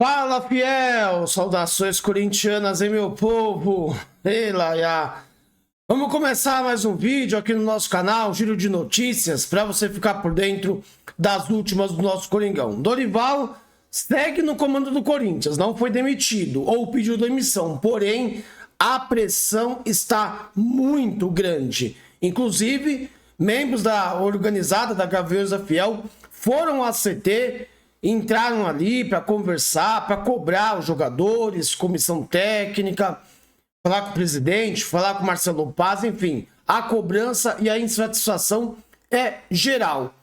Fala, fiel! Saudações corintianas, hein, meu povo? Ei, Laia! Vamos começar mais um vídeo aqui no nosso canal, Giro de Notícias, para você ficar por dentro das últimas do nosso Coringão. Dorival segue no comando do Corinthians, não foi demitido ou pediu demissão, porém a pressão está muito grande. Inclusive, membros da organizada da Gaviões da Fiel foram à CT, entraram ali para conversar, para cobrar os jogadores, comissão técnica, falar com o presidente, falar com o Marcelo Paz, enfim. A cobrança e a insatisfação é geral.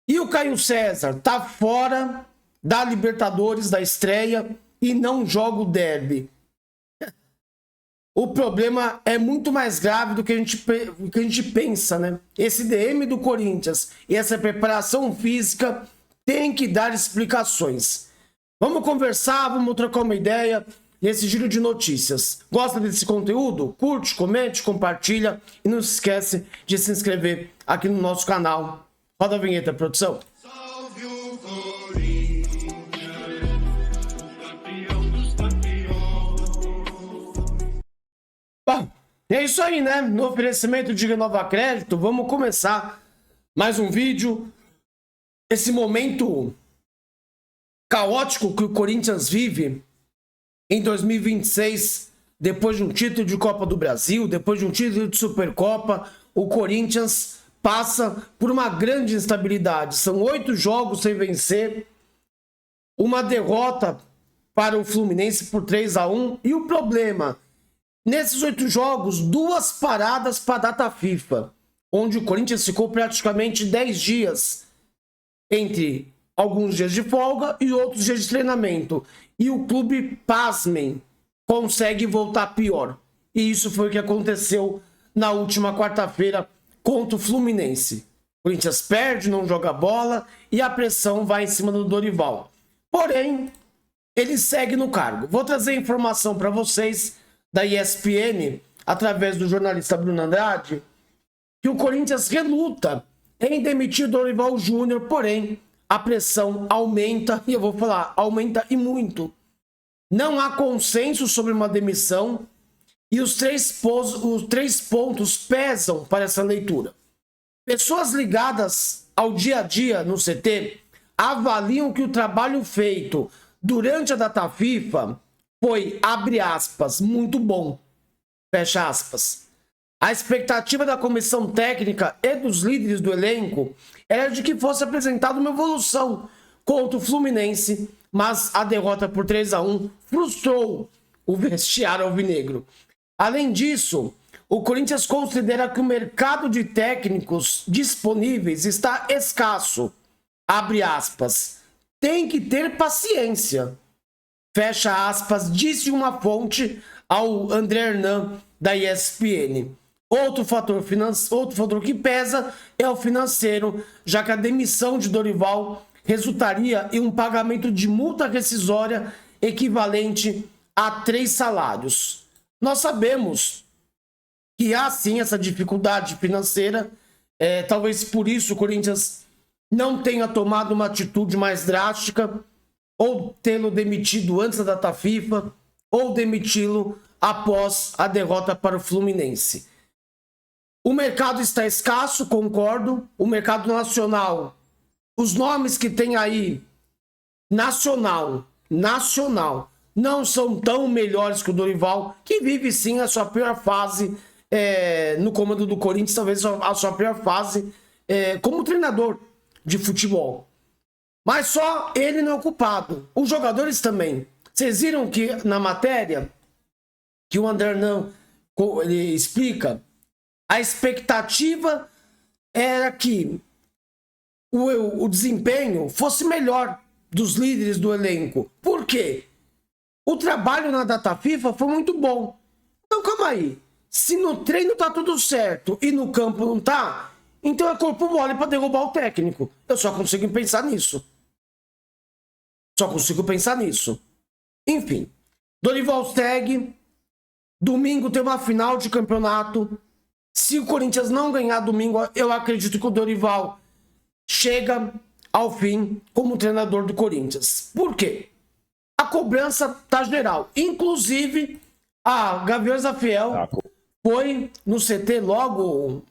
E o Caio César tá fora da Libertadores, da estreia, e não joga o derby. O problema é muito mais grave do que a gente pensa, né? Esse DM do Corinthians e essa preparação física tem que dar explicações. Vamos conversar, vamos trocar uma ideia nesse giro de notícias. Gosta desse conteúdo? Curte, comente, compartilha e não se esquece de se inscrever aqui no nosso canal. Roda a vinheta, produção. Salve o Corinthians, o campeão dos campeões. Bom, é isso aí, né? No oferecimento de Renova Crédito, vamos começar mais um vídeo. Esse momento caótico que o Corinthians vive em 2026, depois de um título de Copa do Brasil, depois de um título de Supercopa, o Corinthians passa por uma grande instabilidade. São 8 jogos sem vencer, uma derrota para o Fluminense por 3-1. E o problema, nesses 8 jogos, 2 paradas para a data FIFA, onde o Corinthians ficou praticamente 10 dias entre alguns dias de folga e outros dias de treinamento. E o clube, pasmem, consegue voltar pior. E isso foi o que aconteceu na última quarta-feira contra o Fluminense. O Corinthians perde, não joga bola e a pressão vai em cima do Dorival. Porém, ele segue no cargo. Vou trazer informação para vocês da ESPN, através do jornalista Bruno Andrade, que o Corinthians reluta em demitir Dorival Júnior, porém a pressão aumenta, e eu vou falar, aumenta e muito. Não há consenso sobre uma demissão e os três pontos pesam para essa leitura. Pessoas ligadas ao dia a dia no CT avaliam que o trabalho feito durante a data FIFA foi, abre aspas, muito bom, fecha aspas. A expectativa da comissão técnica e dos líderes do elenco era de que fosse apresentada uma evolução contra o Fluminense, mas a derrota por 3-1 frustrou o vestiário alvinegro. Além disso, o Corinthians considera que o mercado de técnicos disponíveis está escasso. Abre aspas. Tem que ter paciência. Fecha aspas, disse uma fonte ao André Hernan da ESPN. Outro fator que pesa é o financeiro, já que a demissão de Dorival resultaria em um pagamento de multa rescisória equivalente a 3 salários. Nós sabemos que há sim essa dificuldade financeira, talvez por isso o Corinthians não tenha tomado uma atitude mais drástica, ou tê-lo demitido antes da data FIFA, ou demiti-lo após a derrota para o Fluminense. O mercado está escasso, concordo. O mercado nacional, os nomes que tem aí, nacional, não são tão melhores que o Dorival, que vive sim a sua pior fase no comando do Corinthians, talvez a sua pior fase como treinador de futebol. Mas só ele não é culpado. Os jogadores também. Vocês viram que na matéria que o André não ele explica, a expectativa era que o desempenho fosse melhor dos líderes do elenco. Por quê? O trabalho na data FIFA foi muito bom. Então calma aí. Se no treino tá tudo certo e no campo não tá, então é corpo mole para derrubar o técnico. Eu só consigo pensar nisso. Enfim, Dorival segue. Domingo tem uma final de campeonato. Se o Corinthians não ganhar domingo, eu acredito que o Dorival chega ao fim como treinador do Corinthians. Por quê? A cobrança tá geral. Inclusive, a Gaviões da Fiel foi no CT logo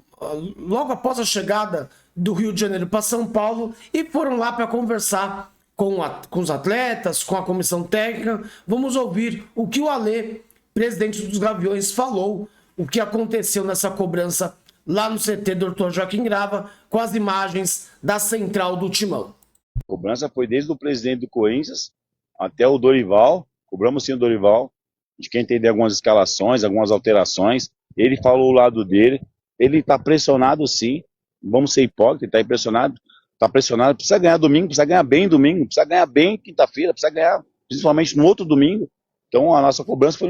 após a chegada do Rio de Janeiro para São Paulo e foram lá para conversar com os atletas, com a comissão técnica. Vamos ouvir o que o Alê, presidente dos Gaviões, falou, o que aconteceu nessa cobrança lá no CT do Dr. Joaquim Grava, com as imagens da central do Timão. A cobrança foi desde o presidente do Corinthians até o Dorival, cobramos sim o Dorival, de quem entender algumas escalações, algumas alterações, ele falou o lado dele, ele está pressionado sim, vamos ser hipócritas, está pressionado, precisa ganhar domingo, precisa ganhar bem domingo, precisa ganhar bem quinta-feira, precisa ganhar principalmente no outro domingo. Então a nossa cobrança foi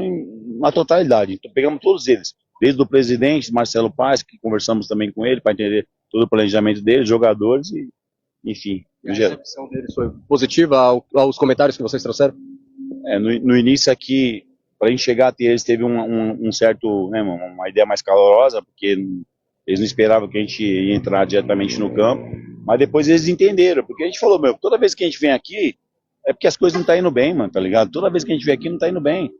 na totalidade, então pegamos todos eles, desde o presidente, Marcelo Paz, que conversamos também com ele para entender todo o planejamento dele, jogadores e enfim. A recepção deles foi positiva aos comentários que vocês trouxeram? No início aqui, para a gente chegar até eles, teve um certo, né, uma ideia mais calorosa, porque eles não esperavam que a gente ia entrar diretamente no campo, mas depois eles entenderam, porque a gente falou, toda vez que a gente vem aqui, é porque as coisas não estão indo bem, mano, tá ligado? Toda vez que a gente vem aqui não está indo bem.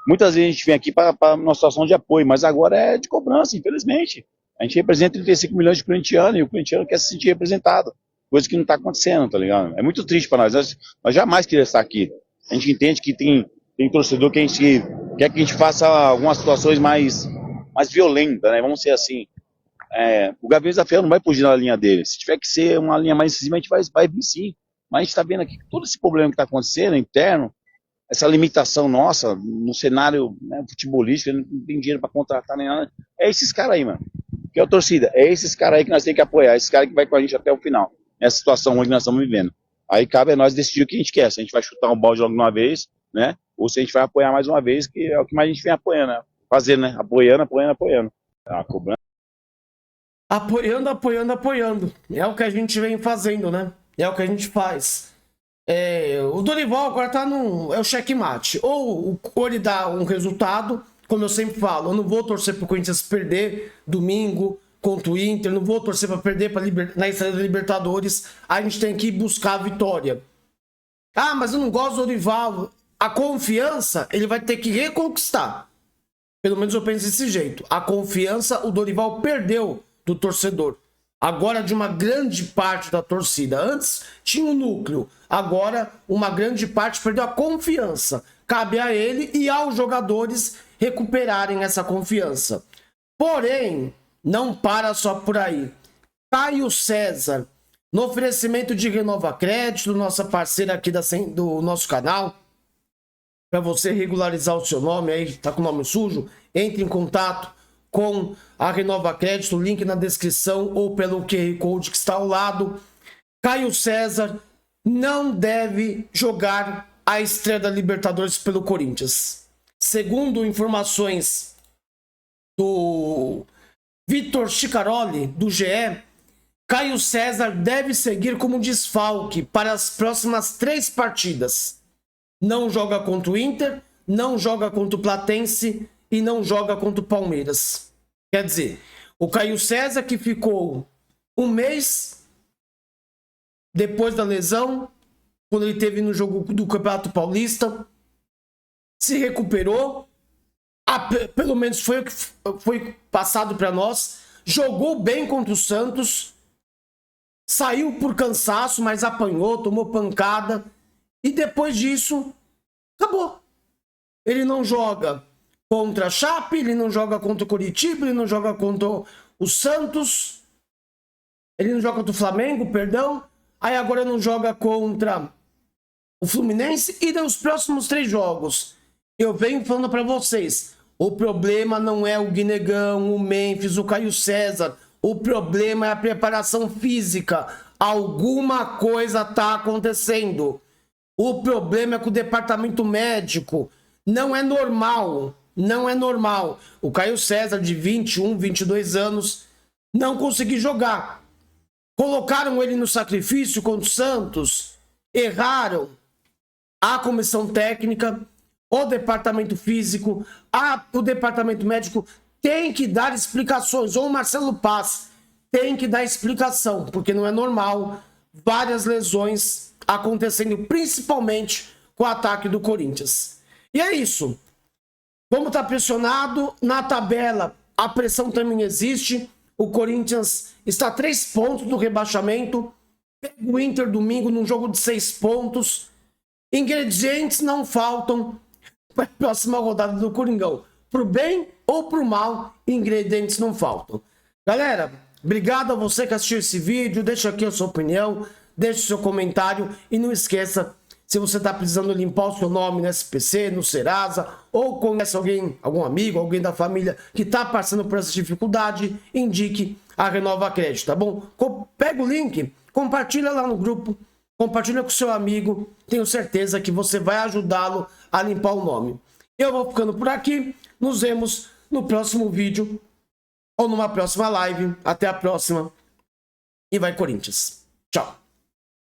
Muitas vezes a gente vem aqui para uma situação de apoio, mas agora é de cobrança, infelizmente. A gente representa 35 milhões de corintianos, e o corintiano quer se sentir representado. Coisa que não está acontecendo, tá ligado? É muito triste para nós jamais queríamos estar aqui. A gente entende que tem torcedor que a gente quer que a gente faça algumas situações mais violentas, né? Vamos ser assim. O Gaviões da Fiel não vai fugir na linha dele. Se tiver que ser uma linha mais incisiva, a gente vai vir sim. Mas a gente está vendo aqui que todo esse problema que está acontecendo, interno, essa limitação nossa no cenário, né, futebolístico, não tem dinheiro para contratar nem nada. É esses caras aí, mano. Que é a torcida. É esses caras aí que nós temos que apoiar. Esses caras que vai com a gente até o final. Nessa situação onde nós estamos vivendo. Aí cabe a nós decidir o que a gente quer. Se a gente vai chutar um balde logo de uma vez, né? Ou se a gente vai apoiar mais uma vez, que é o que mais a gente vem apoiando, né? Fazendo, né? Apoiando. A cobrança. Apoiando. É o que a gente vem fazendo, né? É o que a gente faz. O Dorival agora tá é o checkmate. Ou ele dá um resultado, como eu sempre falo, eu não vou torcer pro Corinthians perder domingo contra o Inter, não vou torcer para perder na estreia da Libertadores, a gente tem que buscar a vitória. Ah, mas eu não gosto do Dorival. A confiança, ele vai ter que reconquistar. Pelo menos eu penso desse jeito. A confiança, o Dorival perdeu do torcedor. Agora de uma grande parte da torcida. Antes tinha um núcleo. Agora uma grande parte perdeu a confiança. Cabe a ele e aos jogadores recuperarem essa confiança. Porém, não para só por aí. Caio César, no oferecimento de Renova Crédito, nossa parceira aqui do nosso canal, para você regularizar o seu nome aí, tá com o nome sujo, entre em contato com a Renova Crédito, link na descrição ou pelo QR Code que está ao lado. Caio César não deve jogar a estreia da Libertadores pelo Corinthians. Segundo informações do Vitor Chicaroli, do GE, Caio César deve seguir como desfalque para as próximas 3 partidas. Não joga contra o Inter, não joga contra o Platense e não joga contra o Palmeiras. Quer dizer, o Caio César, que ficou um mês depois da lesão, quando ele teve no jogo do Campeonato Paulista, se recuperou, pelo menos foi o que foi passado para nós, jogou bem contra o Santos, saiu por cansaço, mas apanhou, tomou pancada, e depois disso, acabou. Ele não joga contra a Chape, ele não joga contra o Coritiba, ele não joga contra o Santos, ele não joga contra o Flamengo, perdão, aí agora não joga contra o Fluminense, e nos próximos 3 jogos, eu venho falando para vocês, o problema não é o Guinegão, o Memphis, o Caio César, o problema é a preparação física, alguma coisa tá acontecendo. O problema é que o departamento médico não é normal. Não é normal. O Caio César, de 21, 22 anos, não conseguiu jogar. Colocaram ele no sacrifício contra o Santos. Erraram. A comissão técnica, o departamento físico, o departamento médico tem que dar explicações. Ou o Marcelo Paz tem que dar explicação, porque não é normal várias lesões acontecendo, principalmente com o ataque do Corinthians. E é isso. Vamos estar pressionado na tabela. A pressão também existe. O Corinthians está a 3 pontos do rebaixamento. Pega o Inter domingo num jogo de 6 pontos. Ingredientes não faltam para a próxima rodada do Coringão. Pro bem ou pro mal, ingredientes não faltam. Galera, obrigado a você que assistiu esse vídeo. Deixa aqui a sua opinião, deixa o seu comentário e não esqueça, se você está precisando limpar o seu nome no SPC, no Serasa, ou conhece alguém, algum amigo, alguém da família que está passando por essa dificuldade, indique a Renova Crédito, tá bom? Pega o link, compartilha lá no grupo, compartilha com o seu amigo, tenho certeza que você vai ajudá-lo a limpar o nome. Eu vou ficando por aqui, nos vemos no próximo vídeo ou numa próxima live. Até a próxima e vai Corinthians. Tchau.